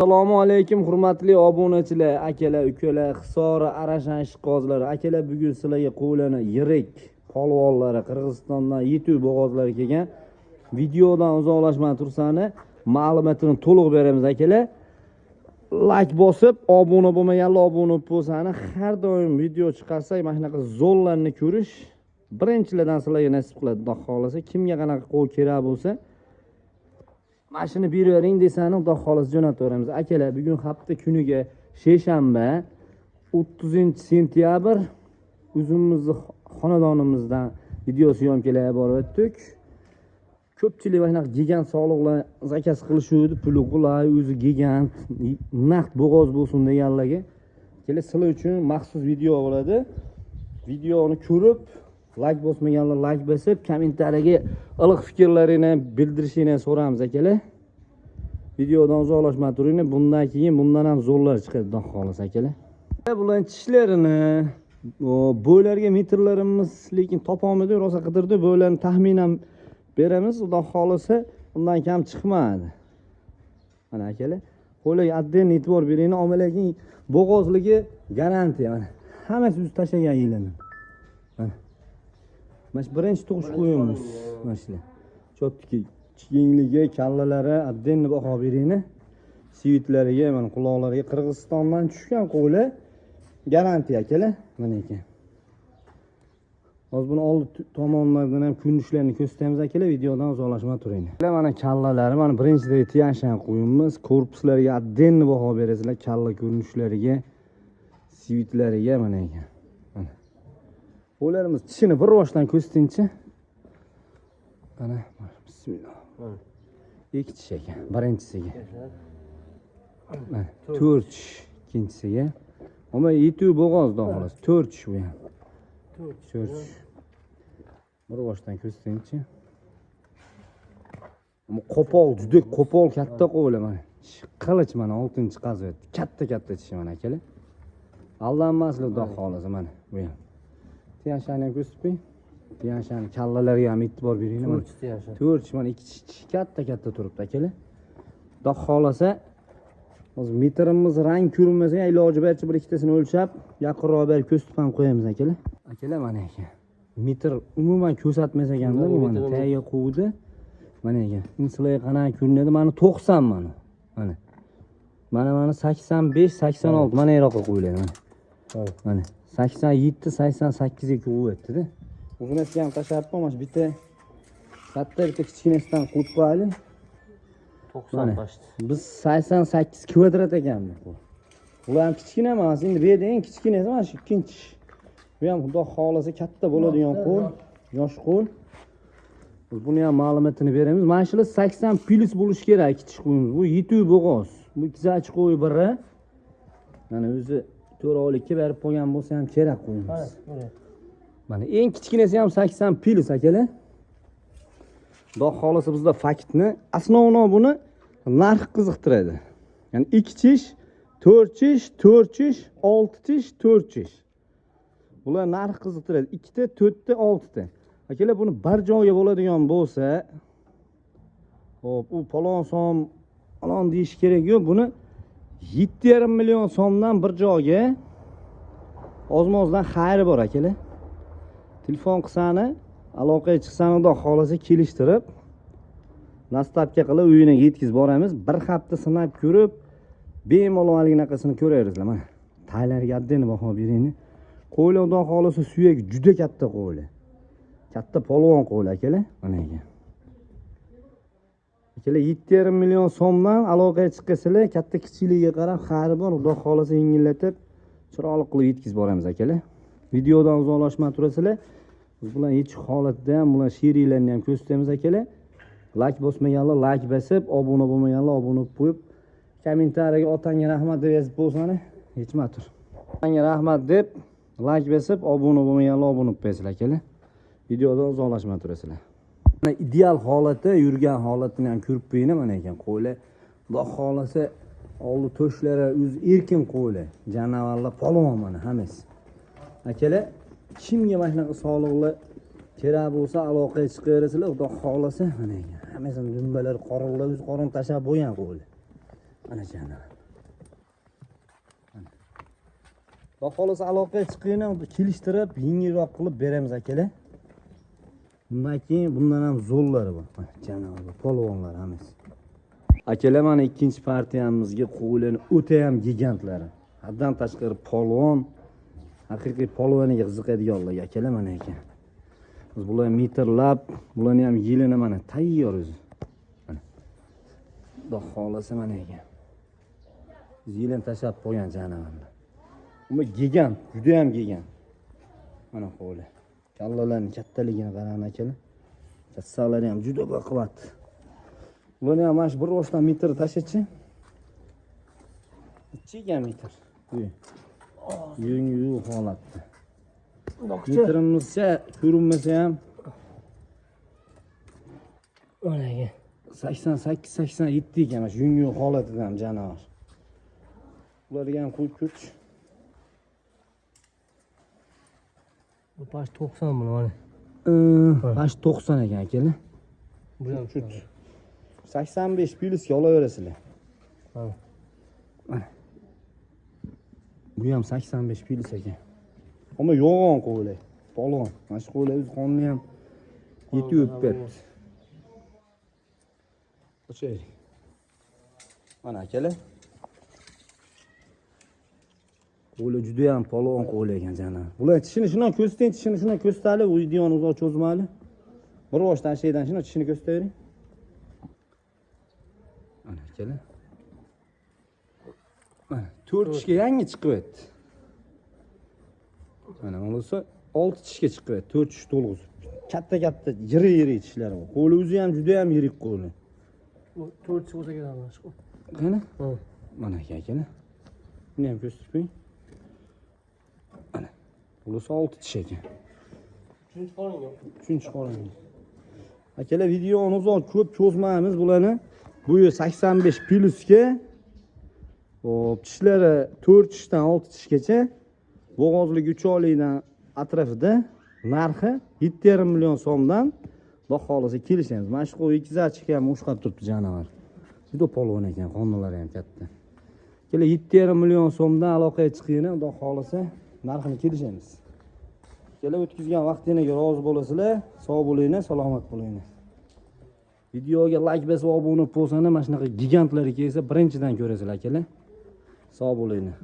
Assalomu alaykum hurmatli obunachilar, akalar, ukalar, Hisori, Arashan ishqozlari. Akalar, bugun sizlarga qo'lini yirik polvonlari Qirg'izistondan YouTube bo'g'ozlari kelgan. Videodan uzoqlashmay tursani, ma'lumotini to'liq beramiz akalar. Like bosib, obuna bo'lmaganlar obuna bo'lsani, har doim video chiqarsak, mana shunaqa zo'llarni ko'rish birinchilardan sizlarga nasib qiladi, Xudo xolasa. Kimga qanaqa qo'l kerak bo'lsa, mashina beravering desani, Xudo xolos jo'nataveramiz. Akalar, bugun hafta kuniga seshanba 30-sentyabr o'zimizni xonadonimizdan video syomkalarga borib o'tdik. Ko'pchilik mana gigant sog'liqlar zakaz qilishuvdi, puli qulay, o'zi gigant, naqd bo'g'oz bo'lsin deganlarga. Keling, sizlar uchun maxsus video bo'ladi. Videoni ko'rib, like bosmaganlar like bosib, kommentariyaga iliq fikrlarini bildirishini so'ramiz akalar. Videodan uzoqlashmay turinglar. Bundan keyin bundan ham zo'rlar chiqadi, Xudo xolasa akalar. Bularning tishlarini, bo'ylarga metrlarimiz lekin topolmadik, rosa qidirdi. Bo'ylarni taxminan beramiz, Xudo xolasa undan kam chiqmadi. Mana akalar, qo'liga adden e'tibor bering, lekin bo'g'ozligi garantiya mana. Hammasi o'zi tashlagan yilini. Mana. Mana birinchi tug'ish qo'yimiz. Mana shular. Chotki kengligi, kallalari addenni baho beringni. Sivitlariga, mana quloqlariga Qirg'izistondan tushgan qo'li garantiya akalar. Mana ekan. Hozir buni oldi tomonlardan ham ko'rinishlarni ko'rsatamiz akalar, videodan uzoqlashmay turinglar. Mana kallalari, mana birinchidagi tiyanshan qo'yimiz, korpuslariga addenni baho berasizlar, kalla ko'rinishlariga, sivitlariga mana ekan. Mana. Qo'ylarimiz tishini bir boshdan ko'rsatingchi. Mana, bismillah. Ikki tish ekan, birinchisiga. Mana, 4 tish ikkinchisiga. Ammo YouTube bo'g'ozda xolos, 4 tish bu ham. 4 tish. Bir boshdan ko'rsatingchi. Ammo qo'pol, juda qo'pol katta qo'ylar mana. Qilich mana 6-qaziyat. Katta tish mana akalar. Allanmaslik Xudo xolasa mana bu ham. Tiyanshani ham ko'rsatib, tiyanshani kallalariga ham e'tibor bering mana. 4 tish mana 2 tish katta turibdi akalar. Xudo xolasa hozir metrimiz rang ko'rinmasa, iloji boricha bir ikkitasini o'lchab, yaqinroq berib ko'rsatib ham qo'yamiz akalar. Akalar mana ekan. Metr umuman ko'rsatmas ekanda bu mana tagiga qo'ydi. Mana ekan. Insizlarga qanaqa ko'rinadi? Mana 90 mana. Mana 85, 86 mana yiroqqa qo'yiladi mana. Mana 87, 88 ga qo'yibdi-da. Uzunasiga ham tashlabman, mana bitta katta bitta kichkinasidan qilib qo'yaylik. 90 başdı. Biz 88 kvadrat ekanmiz bu. Ular ham kichkina emas, endi bu yerda eng kichkinasi mana shu ikkinchi. Bu ham Xudo xolasa katta bo'ladigan qo'l, yosh qo'l. Biz buni ham ma'lumotini beramiz. Mana shular 80 plus bo'lish kerak kichik qo'yimiz. Bu YouTube bo'g'oz. Bu ikkizachi qo'y biri. Mana o'zi 4 oylikka berib qo'ygan bo'lsa ham kerak qo'yimiz. Mana eng kichkinasi ham 80 plus akalar. Xudo xolasa bizda faktni, asnovno buni narx qiziqtiradi. Ya'ni 2 tish, 4 tish, 4 tish, 6 tish, 4 tish. Bular narx qiziqtiradi. 2 ta, 4 ta, 6 ta. Akalar, buni bir joyga bo'ladigan bo'lsa, hop, u palon so'm, palon deyish kerak yo'q. Buni 7,5 million so'mdan bir joyga ozmozdan xayri bor akalar. Telefon qilsani, aloqaga chiqsani, Xudo xolasa kelishtirib, nastavka qilib uyina yetkazib boramiz. Bir hafta sinab ko'rib, bemalol alinaqasini ko'raverasizlar. Mana taylarga addini baho beringni. Qo'ylar Xudo xolasa suyagi juda katta qo'ylar. Katta polvon qo'ylar akalar. Mana ekan. Akalar 7,5 million so'mdan aloqaga chiqasizlar, katta kichikligiga qarab xayri bor, Xudo xolasa yengillatib, chiroyli qilib yetkazib boramiz akalar. Videodan uzoqlashmay turasizlar. Biz bilan hech holatda ham bular sheriylarni ham ko'rsatamiz akalar. Like bosmaganlar like bosib, obuna bo'lmaganlar obuna bo'lib qo'yib, kommentariyaga otangga rahmat deb yozib bo'lsani, hechmatur. Otangga rahmat deb like bosib, obuna bo'lmaganlar obuna bo'lib qo'yasizlar akalar. Videodan uzoqlashmay turasizlar. Mana ideal holati, yurgan holatini ham ko'rib qo'yinglar mana ekan qo'ylar. Xudo xolasa oldi to'shlari o'z erkin qo'ylar. Janavarlar polvon mana hammasi. Akalar, kimga mana shunaqa sog'liqli kerak bo'lsa aloqaga chiqaverasizlar, Xudo xolasa mana ekan. Hammasini dumbalar, qorinlar, o'z qorin tashab bo'lgan qo'ylar. Ana jana. Xudo xolasa aloqaga chiqinglar, kelishtirib, yengilroq qilib beramiz akalar. Bundan keyin bundan ham zo'llari bor. Janobi polvonlar hammasi. Akalar mana ikkinchi partiyamizga qo'yilgan o'ta ham gigantlari. Haddan tashqari polvon, haqiqiy polvoniga qiziqadiganlar akalar mana ekan. Biz bularni metrlab, bularni ham yilini mana tayyor o'zi. Mana. Xudo xolasa mana ekan. Yilini tashab qo'ygan janobi. Bu gigant, juda ham gigant. Mana qo'ylar. Kallalarning kattaligini qarang akalar. Kassalari ham juda baquvvat. Buni ham mana shu bir boshdan metr tashachi. Necha metr? Yung holatda. Metrimizcha ko'rinmasa ham Onaga 88-87 ekan mana shu yung holatida ham janovar. Ularga ham qo'yib ko'ch. bu pash 90 buni mana. Pash 90 ekan akalar. Bu ham 85 plyusga olaverasizlar. Ha. Mana. Bu ham 85 plyus ekan. Ammo yo'g'on qo'ylar. Polvon. Mana shu qo'ylar o'z qonni ham yetib o'tibdi. O'chaylik. Mana akalar. Qo'ylar juda ham polvon qo'ylar ekan jana. Bular tishini shundan ko'rsatang, tishini shundan ko'rsatali, videoni uzoq cho'zmali. Bir boshdan shaydan shuni tishini ko'rsatavering. Mana akalar. Mana 4 tishga yangi chiqibdi. Mana bo'lsa 6 tishga chiqibdi, 4 tish to'lg'uz. Katta yiri tishlari bor. Qo'li o'zi ham juda ham yirik qo'li. Bu 4 tish bo'lsa kerak mana shu. Qani? Ha. Mana akalar. Buni ham ko'rsatib qo'ying. Mana. Bo'lsa 6 tish ekan. Uchinchi qo'ling yo'q. Uchinchi qo'ling. Akalar videoni uzoq ko'p cho'zmaymiz bularni. Bu 85 plyusga hop tishlari 4 tishdan 6 tishgacha bo'g'ozlik 3 oylikdan atrofida narxi 7,5 million so'mdan Xudo xolasa kelishamiz. Mana shu qo'y 2 zachika ham o'shqab turibdi janovar. Juda polvon ekan, qonlari ham katta. Kelar 7,5 million so'mdan aloqaga chiqinglar, Xudo xolasa narxini kelishamiz. Kelar o'tkazgan vaqtingizga rozi bo'lasizlar, sog' bo'linglar, salomat bo'linglar. Videoga like bosib obuna bo'lsangiz, mana shunaqa gigantlarga kelsa birinchidan ko'rasizlar akalar. Sog' bo'linglar.